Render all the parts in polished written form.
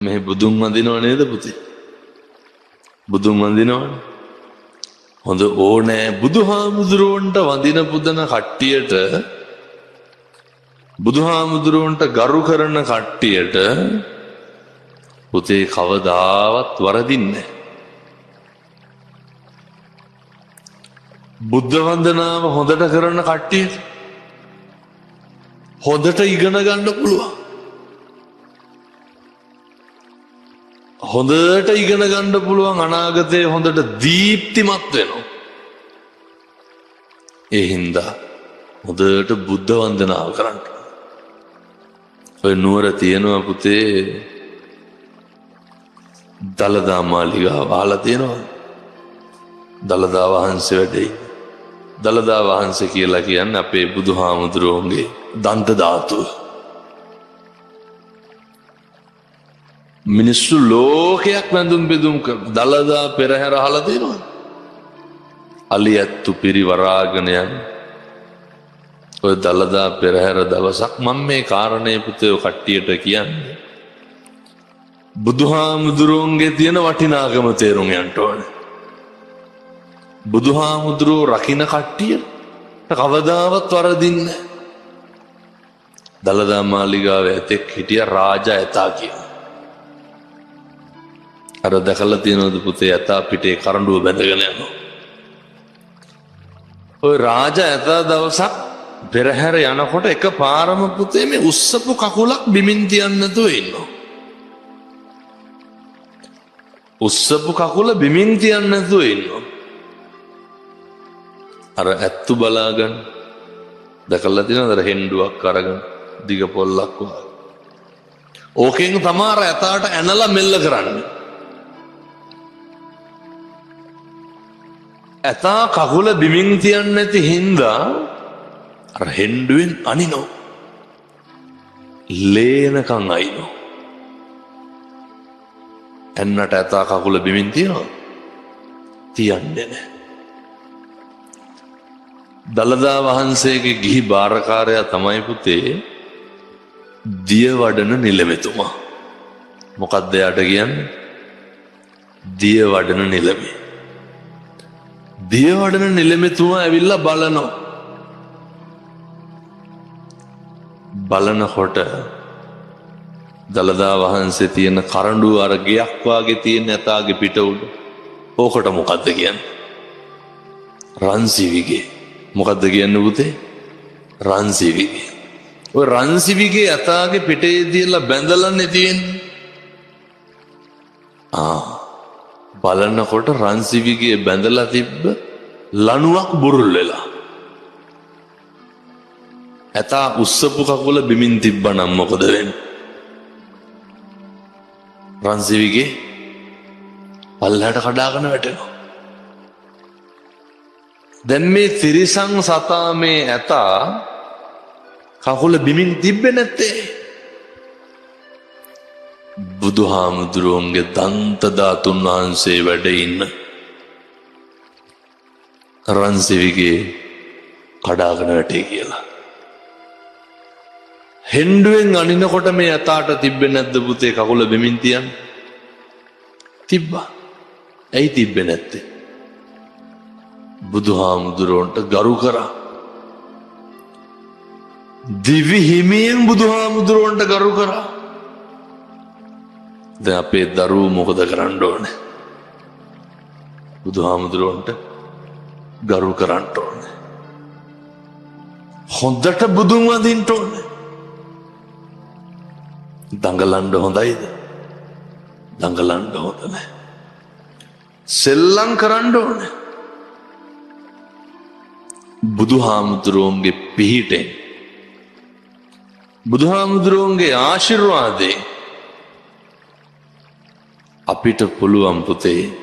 මේ බුදුන් වඳිනව නේද පුතේ? බුදුන් වඳිනවනේ. හොඳ ඕනෑ බුදුහාමුදුරුවන්ට වඳින පුදන කට්ටියට, බුදුහාමුදුරුවන්ට ගරු කරන කට්ටියට පුතේ කවදාවත් වරදින්නේ නැහැ. බුද්ධ වන්දනාව හොඳට කරන කට්ටියට හොඳට ඉගෙන ගන්න පුළුවන්. හොඳට ඉගෙන ගන්න පුළුවන්, අනාගතයේ හොඳට දීප්තිමත් වෙනවා. ඒ හින්දා හොඳට බුද්ධ වන්දනාව කරන්න. ඔය නුවර තියෙනවා පුතේ දළදා මාලිගාව. අහලා තියෙනවද? දළදා වහන්සේ වැඩේ. දළදා වහන්සේ කියලා කියන්නේ අපේ බුදුහාමුදුරුවන්ගේ දන්ත ධාතුව. මිනිස්සු ලෝකයක් වැඳුම් බෙදුම් කර දළදා පෙරහැර අහලා තියෙනවද? අලි ඇත්තු පිරිවරාගෙන යන ඔය දළදා පෙරහැර දවසක් මම මේ කාරණේ පුතේ කට්ටියට කියන්නේ බුදුහාමුදුරුවන්ගේ තියෙන වටිනාකම තේරුම් ගන්න ඕනේ. බුදුහාමුදුරුවෝ රකින්න කට්ටිය කවදාවත් වරදින්නේ නැහැ. දළදා මාලිගාවේ ඇතෙක් හිටිය රාජා ඇතා කියන. අර දැකලා තියෙනවද පුතේ ඇතා පිටේ කරඬුව බැඳගෙන යනවා. ඔය රාජා ඇතා දවසක් පෙරහැර යනකොට එක පාරම පුතේ මේ උස්සපු කකුලක් බිමින් තියන්න නැතුව ඉන්නවා. උස්සපු කකුල බිමින් තියන්න නැතුව ඉන්නවා. අර ඇත්තු බලාගන්න දැකලා තියෙනවද? අර හෙන්ඩුවක් අරගෙන දිග පොල්ලක් වගේ. ඕකෙන් තමයි අර ඇතාට ඇනලා මෙල්ල කරන්නේ. ඇතා කකුල බිමින් තියන්නේ නැති හින්දා අර හෙන්ඩුවෙන් අනිනෝ. ලේනකන් අයිනෝ. එන්නට ඇතා කකුල බිමින් තියනවා? තියන්නේ නැහැ. දළදා වහන්සේගේ ගිහි බාරකාරයා තමයි පුතේ දියවඩන නිලමෙතුමා. මොකක්ද යාට කියන්නේ? දියවඩන නිලමේ. දියවඩන නිලමෙතුමා ඇවිල්ලා බලනවා. බලනකොට දළදා වහන්සේ තියෙන කරඬුව අර ගයක් වාගේ තියෙන ඇතාගේ පිට උඩ. ඕකට මොකද්ද කියන්නේ? රන්සිවිගේ. මොකද්ද කියන්නේ පුතේ? රන්සිවිගේ. ඔය රන්සිවිගේ ඇතාගේ පිටේ තියලා බැඳලානේ තියෙන්නේ. බලනකොට රන්සිවිගේ බැඳලා තිබ්බ ලණුවක් බුරුල් වෙලා. ඇතා උස්සපු කකුල බිමින් තිබ්බනම් මොකද වෙන්නේ? රන්සිවිගේ පල්ලහැට කඩාගෙන වැටෙනවා. දැන් මේ තිරිසන් සතා මේ ඇතා කකුල බිමින් තිබ්බේ නැත්තේ. බුදුහාමුදුරුවන්ගේ දන්ත ධාතුන් වහන්සේ වැඩ ඉන්න රන්සිවිගේ කඩාගෙන වැටේ කියලා. හෙන්ඩුවෙන් අනිනකොට මේ ඇතාට තිබ්බේ නැද්ද පුතේ කකුල බිමින් තියන්න? තිබ්බා. ඇයි තිබ්බේ නැත්තේ? බුදුහාමුදුරුවන්ට ගරු කරා. දිවි හිමියෙන් බුදුහාමුදුරුවන්ට ගරු කරා. දැන් අපේ දරුවෝ මොකද කරන්න ඕනේ? බුදුහාමුදුරුවන්ට ගරු කරන්න ඕනේ. හොඳට බුදුන් වඳින්න ඕනේ. දඟලන්න හොඳයිද? දඟලන්න හොඳ නැහැ. සෙල්ලම් කරන්න ඕනේ. බුදුහාමුදුරුවන්ගේ පිහිටෙන්, බුදුහාමුදුරුවන්ගේ ආශිර්වාදයෙන් අපිට පුළුවන් පුතේ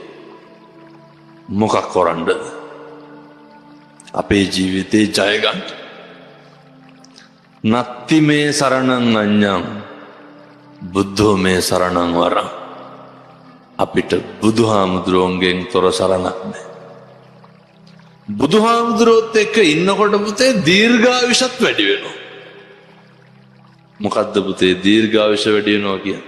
මොකක් කරන්නද? අපේ ජීවිතේ ජය ගන්න. නත්ති මේ සරණං අඤ්ඤං බුද්ධෝ මේ සරණං වරං. අපිට බුදුහාමුදුරුවන්ගෙන් තොර සරණක් නැහැ. බුදුහාමුදුරුවොත් එක්ක ඉන්නකොට පුතේ දීර්ඝායුෂත් වැඩි වෙනවා. මොකද්ද පුතේ දීර්ඝායුෂ වැඩි වෙනවා කියන්නේ?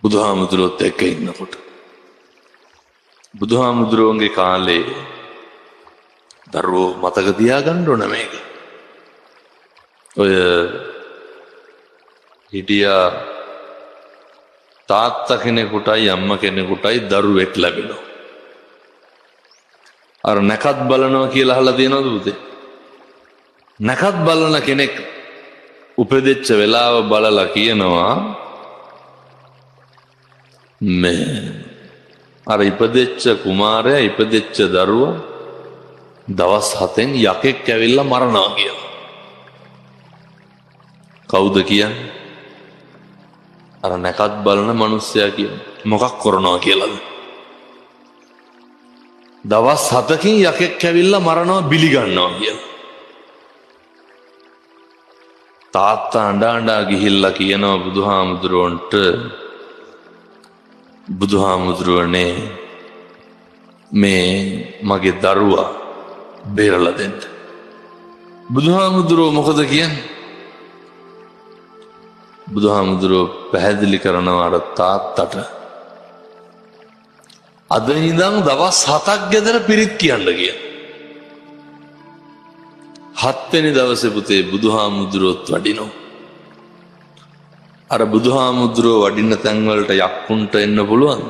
බුදුහාමුදුරුවොත් එක්ක ඉන්නකොට බුදුහාමුදුරුවන්ගේ කාලේ දරුවෝ මතක තියාගන්න ඕන මේක. ඔය හිටියා තාත්තා කෙනෙකුටයි අම්ම කෙනෙකුටයි දරුවෙක් ලැබෙනවා. අර නැකත් බලනවා කියලා අහලා තියෙනවද පුතේ? නැකත් බලන කෙනෙක් උපදෙච්ච වෙලාව බලලා කියනවා මේ අර ඉපදෙච්ච කුමාරයා ඉපදෙච්ච දරුවා දවස් 7න් යකෙක් ඇවිල්ලා මරනවා කියලා. කවුද කියන්නේ? අර නැකත් බලන මිනිස්සයා කියන්නේ. මොකක් කරනවා කියලාද? දවස් 7කින් යකෙක් ඇවිල්ලා මරනවා බිලි ගන්නවා කියලා. තාත්තා අඬා ගිහිල්ලා කියනවා බුදුහාමුදුරුවන්ට, බුදුහාමුදුරුවනේ මේ මගේ දරුවා බේරලා දෙන්න. බුදුහාමුදුරුවෝ මොකද කියන්නේ? බුදුහාමුදුරුවෝ පැහැදිලි කරනවා අර තාත්තට, අද ඉඳන් දවස් 7ක් ගෙදර පිරිත් කියන්න කියන. 7 වෙනි දවසේ පුතේ බුදුහාමුදුරුවොත් වඩිනවා. අර බුදුහාමුදුරුවෝ වඩින්න තැන් වලට යක්කුන්ට එන්න පුළුවන්ද?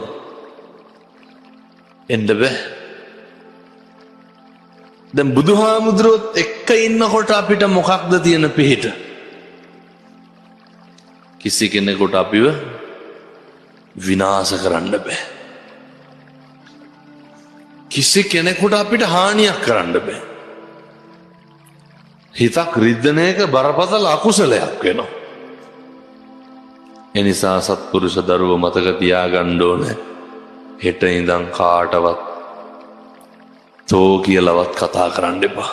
එන්න බෑ. දැන් බුදුහාමුදුරුවොත් එක්ක ඉන්නකොට අපිට මොකක්ද තියෙන පිහිට? කිසි කෙනෙකුට අපිව විනාශ කරන්න බෑ. කිසි කෙනෙකුට අපිට හානියක් කරන්න බෑ. හිතක් රිද්දන එක බරපතල අකුසලයක් වෙනවා. එනිසා සත්පුරුෂ දරුවෝ මතක තියාගන්න ඕනේ, හෙට ඉඳන් කාටවත් තෝ කියලාවත් කතා කරන්න එපා.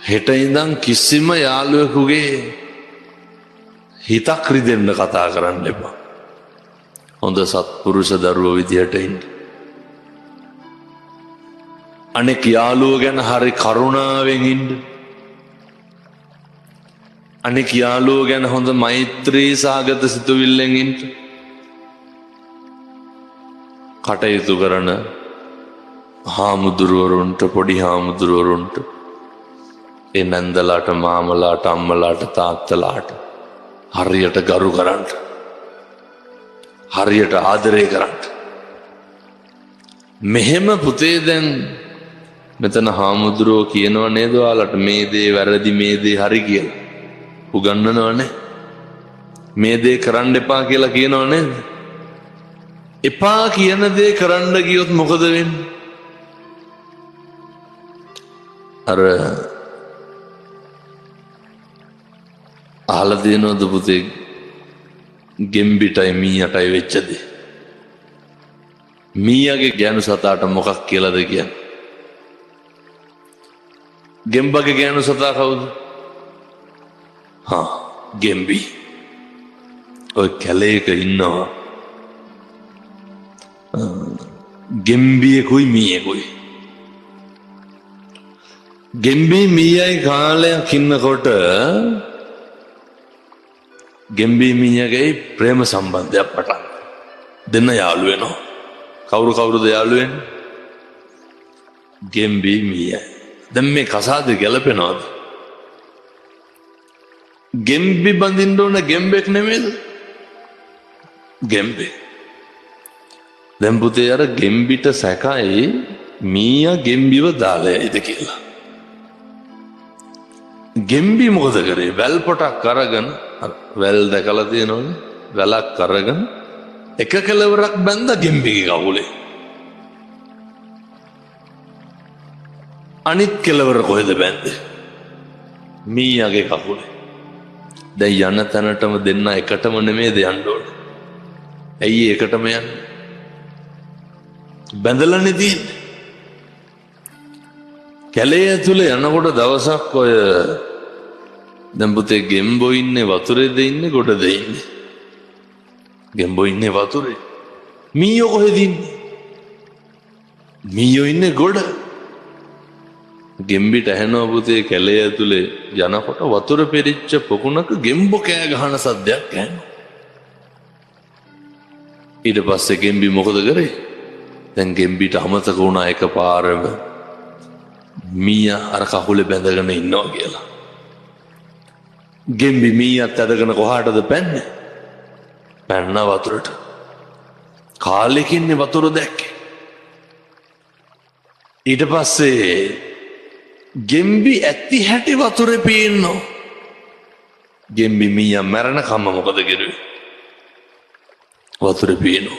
හෙට ඉඳන් කිසිම යාළුවෙකුගේ හිතක් රිදෙන්න කතා කරන්න එපා. හොඳ සත්පුරුෂ දරුවෝ විදිහට ඉන්න. අනෙක් යාළුවෝ ගැන හරි කරුණාවෙන් ඉන්න. අනෙක් යාළුවෝ ගැන හොඳ මෛත්‍රී සාගත සිතුවිල්ලෙන් ඉන්න. කටයුතු කරන හාමුදුරුවරුන්ට, පොඩි හාමුදුරුවරුන්ට, ඒ නැන්දලාට, මාමලාට, අම්මලාට, තාත්තලාට හරියට ගරු කරන්න, හරියට ආදරය කරන්න. මෙහෙම පුතේ දැන් මෙතන හාමුදුරුවෝ කියනවා නේද ඔයාලට මේ දේ වැරදි, මේ දේ හරි කියලා උගන්වනවනේ. මේ දේ කරන්න එපා කියලා කියනව නේද? එපා කියන දේ කරන්න ගියොත් මොකද වෙන්නේ? අර අහලා තියෙනවද පුතේ ගෙම්බිටයි මීයටයි වෙච්ච දේ? මීයාගේ ගෑනු සතාට මොකක් කියලාද කියන්නේ? ගෙම්බගේ ගෑනු සතා කවුද? ගෙම්බි. ඔය කැලේක ඉන්නවා ගෙම්බියෙකුයි මීයෙකුයි. ගෙම්බි මීයයි කාලයක් ඉන්නකොට ගෙම්බි මීයගේ ප්‍රේම සම්බන්ධයක් පටන් දෙන්න යාළු වෙනවා. කවුරුද යාළු වෙන්නේ? ගෙම්බි මීයයි. දැන් මේ කසාද ගැලපෙනවද? ගෙම්බි බඳින්න ඕන ගෙම්බෙක් නෙමෙයිද? ගෙම්බේ. දැන් පුතේ අර ගෙම්බිට සැකයි මීයා ගෙම්බිව දාලා යයිද කියලා. ගෙම්බි මොකද කරේ? වැල් පොටක් අරගෙන, වැල් දැකලා තියෙනවනේ, වැලක් අරගෙන එක කෙලවරක් බැඳ ගෙම්බිගේ කකුලේ. අනිත් කෙලවර කොහෙද බැඳේ? මීයාගේ කකුලේ. දැන් යන තැනටම දෙන්න එකටම නෙමෙයිද යන්න ඕනේ? ඇයි එකටම යන්නේ? බැඳලානේ තියෙන්නේ. කැලේ ඇතුලේ යනකොට දවසක් ඔය දැන් පුතේ ගෙම්බෝ ඉන්නේ වතුරේද ඉන්නේ ගොඩද ඉන්නේ? ගෙම්බෝ ඉන්නේ වතුරේ. මීයෝ කොහෙද ඉන්නේ? මීයෝ ඉන්නේ ගොඩ. ගෙම්බිට ඇහෙනවා පුතේ කැලේ ඇතුලේ යනකොට වතුර පෙරිච්ච පොකුණක ගෙම්බෝ කෑ ගහන සද්දයක් ඇහෙනවා. ඊට පස්සේ ගෙම්බි මොකද කරේ? දැන් ගෙම්බිට අමතක වුණා එකපාරම මීයා අර කකුලේ බැඳගෙන ඉන්නවා කියලා. ගෙම්බි මීයාත් ඇදගෙන කොහාටද පැන්නේ? පැන්න වතුරට. කාලෙකින්නේ වතුර දැක්කේ. ඊට පස්සේ ගෙම්බි ඇති හැටි වතුරේ පේන්නෝ. ගෙම්බි මීයා මැරෙන කම්ම මොකද කෙරුවේ? වතුරේ පේනෝ.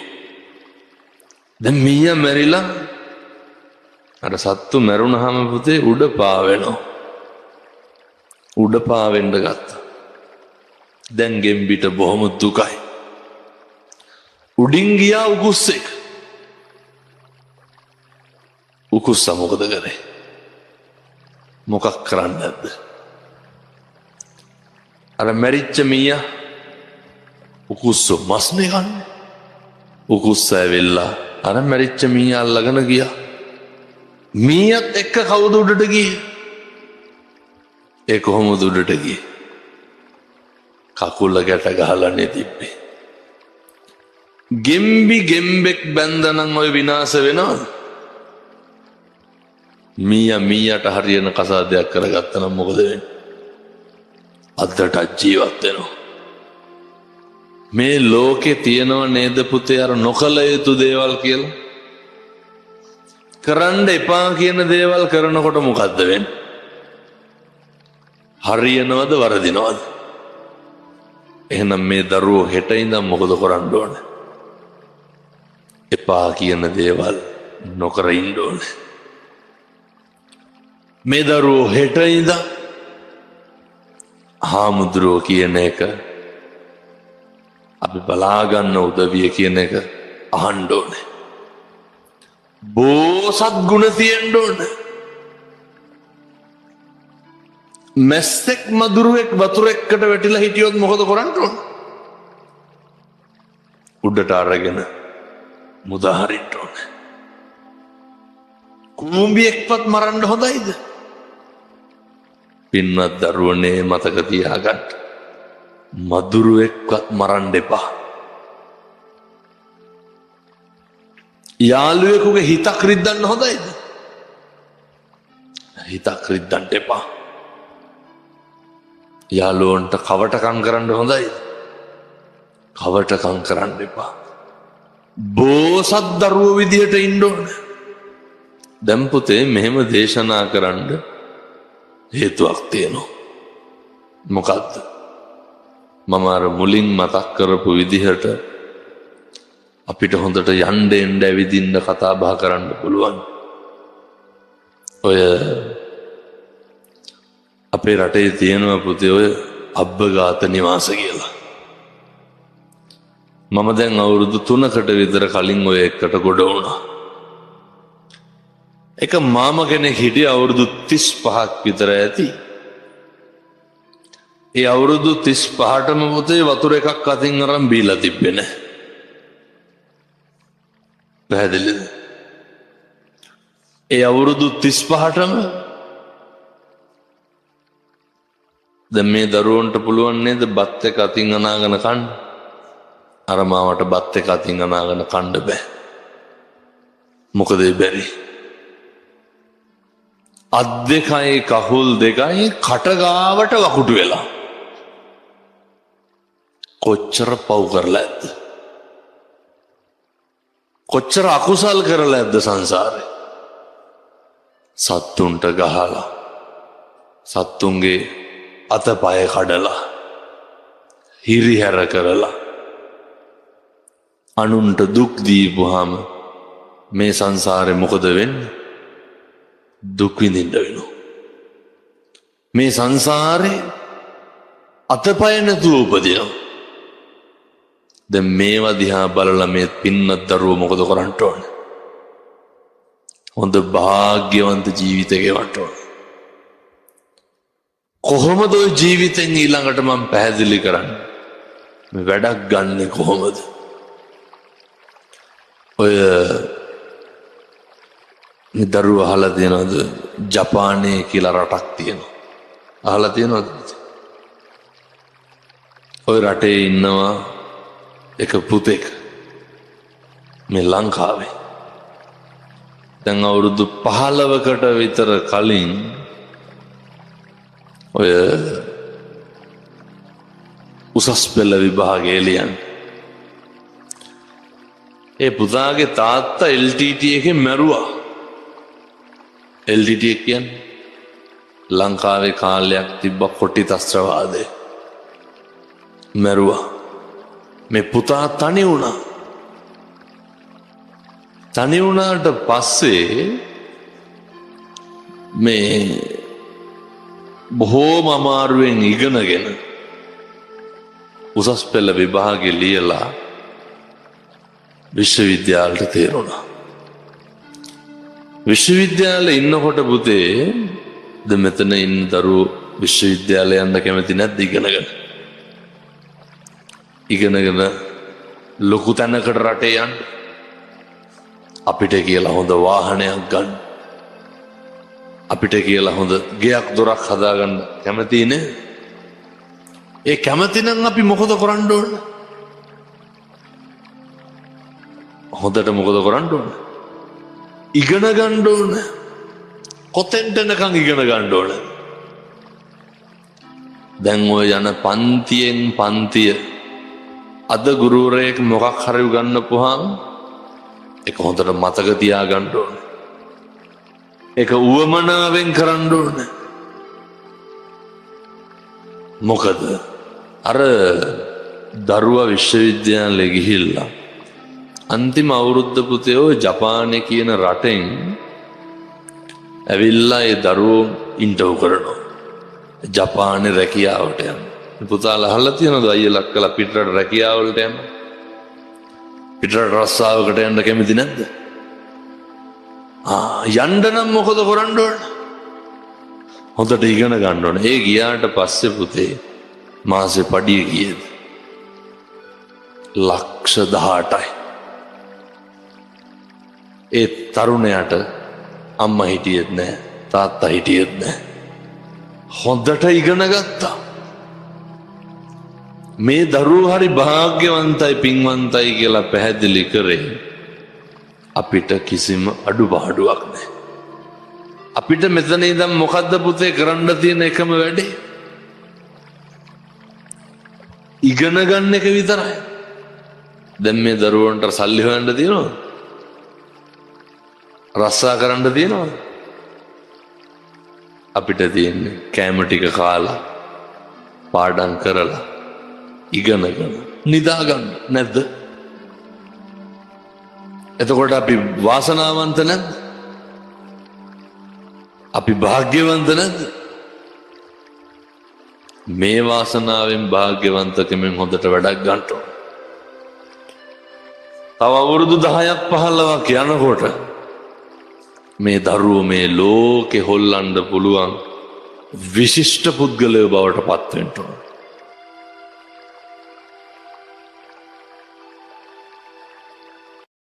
දැන් මීයා මැරිලා අර සත්තු මැරුණාම පුතේ උඩ පාවෙනවා. උඩ පාවෙන්න ගත්තා. දැන් ගෙම්බිට බොහොම දුකයි. උඩින් ගියා උකුස්සෙක්. උකුස්සා මොකද කරේ? මොකක් කරන්නද? අර මැරිච්ච මීයා උකුස්සෝ මස්නේ කන්නේ. උකුස්සා ඇවිල්ලා අර මැරිච්ච මීයා අල්ලගෙන ගියා. මීයත් එක්ක කවුද උඩට ගියේ? ඒ කොහොමද උඩට ගියේ? කකුල ගැට ගහලානේ තිබ්බේ. ගෙම්බි ගෙම්බෙක් බැන්දනම් ඔය විනාශ වෙනවද? මීයාට හරියන කසාදයක් කරගත්තා නම් මොකද වෙන්නේ? අද්දට ජීවත් වෙනවා. මේ ලෝකේ තියෙනව නේද පුතේ අර නොකල යුතු දේවල් කියලා? කරන්න එපා කියන දේවල් කරනකොට මොකද්ද වෙන්නේ? හරියනවද වරදිනවද? එහෙනම් මේ දරුවෝ හෙට ඉඳන් මොකද කරන්න ඕනේ? එපා කියන දේවල් නොකර ඉන්න ඕනේ. මේ දරුවෝ හෙට ඉඳන් හාමුදුරුවෝ කියන එක අපි බලාගන්න උදවිය කියන එක අහන්න ඕනේ. බෝසත් ගුණ තියෙන්න ඕනේ. මැස්සෙක් මදුරුවෙක් වතුර එක්කට වැටිලා හිටියොත් මොකද කරන්න ඕනේ? උඩට අරගෙන මුදාහරින්න ඕනේ. කුඹියෙක්වත් මරන්න හොඳයිද? පින්වත් දරුවනේ මතක තියාගන්න. මදුරුවෙක්වත් මරන්න එපා. යාළුවෙකුගේ හිතක් රිද්දන්න හොඳයිද? හිතක් රිද්දන්න එපා. යාළුවන්ට කවටකම් කරන්න හොඳයිද? කවටකම් කරන්න එපා. බෝසත් දරුවෝ විදියට ඉන්න ඕනේ. දැන් පුතේ මෙහෙම දේශනා කරන්න හේතුවක් තියෙනවා. මොකද්ද? මම අර මුලින් මතක් කරපු විදිහට අපිට හොඳට යන්න එන්න ඇවිදින්න කතා බහ කරන්න පුළුවන්. ඔය අපේ රටේ තියෙනවා පුතේ ඔය අබ්බගාත නිවාස කියලා. මම දැන් අවුරුදු 3කට විතර කලින් ඔය එකට ගොඩ වුණා. එක මාම කෙනෙක් හිටිය අවුරුදු 35ක් විතර ඇති. ඒ අවුරුදු 35ටම පුතේ වතුර එකක් අතින් අරන් බීලා තිබ්බේ නැහැ. පැහැදිලිද? ඒ අවුරුදු 35ටම දැන් මේ දරුවන්ට පුළුවන් නේද බත් එක අතින් අනාගෙන කන්න? අර මාවට බත් එක අතින් අනාගෙන කන්න බෑ. මොකද බැරි? අත් දෙකයි කකුල් දෙකයි කට ගාවට වකුටු වෙලා. කොච්චර පව් කරලා ඇද්ද? කොච්චර අකුසල් කරලා ඇද්ද සංසාරේ? සත්තුන්ට ගහලා, සත්තුන්ගේ අතපය කඩලා, හිරිහැර කරලා, අනුන්ට දුක් දීපුවාම මේ සංසාරේ මොකද වෙන්නේ? දුක් විඳින්න වෙනවා. මේ සංසාරේ අතපය නැතුව උපදිනවා. දැන් මේවා දිහා බලලා මේ පින්නත් දරුවෝ මොකද කරන්න ඕනේ? හොඳ භාග්‍යවන්ත ජීවිතයක් ගෙවන්න ඕනේ. කොහොමද ඔය ජීවිතෙන් ඊළඟට මම පැහැදිලි කරන්නේ? මේ වැඩක් ගන්නෙ කොහොමද? ඔය මේ දරුවෝ අහලා තියෙනවද? ජපානයේ කියලා රටක් තියෙනවා. අහලා තියෙනවද? ඔය රටේ ඉන්නවා එක පුතෙක්. මේ ලංකාවේ දැන් අවුරුදු 15කට විතර කලින් ඔය උසස් පෙළ විභාගය ලියන්න ඒ පුතාගේ තාත්තා LTT එකෙන් මැරුවා. LTT එක කියන්නේ ලංකාවේ කාලයක් තිබ්බ කොටි ත්‍රස්තවාදය. මැරුවා. මේ පුතා තනි වුණා. තනි වුණාට පස්සේ මේ බොහෝම අමාරුවෙන් ඉගෙනගෙන උසස් පෙළ විභාගෙ ලියලා විශ්වවිද්‍යාලයට තේරුණා. විශ්වවිද්‍යාලේ ඉන්නකොට පුතේ ද මෙතන ඉන්න දරුවෝ විශ්වවිද්‍යාලය යන්න කැමති නැද්ද ඉගෙනගෙන ලොකු තැනකට රටේ යන්න අපිට කියලා හොඳ වාහනයක් ගන්න අපිට කියලා හොඳ ගෙයක් දොරක් හදාගන්න කැමති නේ? ඒ කැමති නම් අපි මොකද කරන්න ඕන? හොඳට මොකද කරන්න ඕන? ඉගෙන ගන්න ඕන. කොතෙන්ට යනකම් ඉගෙන ගන්න ඕන? දැන් ඔය යන පන්තියෙන් පන්තිය අද ගුරුවරයෙක් මොකක් හරි උගන්වපුවාම ඒක හොඳට මතක තියාගන්න ඕන. ඒක උවමනාවෙන් කරන්න ඕන. මොකද අර දරුවා විශ්වවිද්‍යාලේ ගිහිල්ලා අන්තිම අවුරුද්ද පුතේ ඔය ජපානයේ කියන රටෙන් ඇවිල්ලා ඒ දරුවෝ ඉන්ටර්වයුව කරනවා. ජපානයේ රැකියාවට යන. පුතාලා අහලා තියෙනවද අයියලා අක්කලා පිටරට රැකියාවලට යන? පිටරට රස්සාවකට යන්න කැමති නැද්ද? යන්න නම් මොකද කරන්න ඕන? හොඳට ඉගෙන ගන්න ඕන. ඒ ගියාට පස්සේ පුතේ මාසේ පඩිය ගියේද? ලක්ෂ 18යි. ඒ තරුණයාට අම්මා හිටියෙත් නැහැ තාත්තා හිටියෙත් නැහැ. හොඳට ඉගෙන ගත්තා. මේ දරුවෝ හරි භාග්‍යවන්තයි පින්වන්තයි කියලා පැහැදිලි කරේ අපිට කිසිම අඩුපාඩුවක් නැහැ. අපිට මෙතන ඉඳන් මොකද්ද පුතේ කරන්න තියෙන එකම වැඩේ? ඉගෙන ගන්න එක විතරයි. දැන් මේ දරුවන්ට සල්ලි හොයන්න තියෙනවද? රස්සා කරන්න තියෙනවද? අපිට තියෙන්නේ කෑම ටික කාලා පාඩම් කරලා ඉගෙනගෙන නිදා ගන්න නැද්ද? එතකොට අපි වාසනාවන්ත නැද්ද? අපි භාග්‍යවන්ත නැද්ද? මේ වාසනාවෙන් භාග්‍යවන්තකමෙන් හොඳට වැඩක් ගන්න ඕන. තව අවුරුදු 10ක් 15ක් යනකොට මේ දරුවෝ මේ ලෝකෙ හොල්ලන්න පුළුවන් විශිෂ්ට පුද්ගලයෝ බවට පත් වෙන්න ඕන.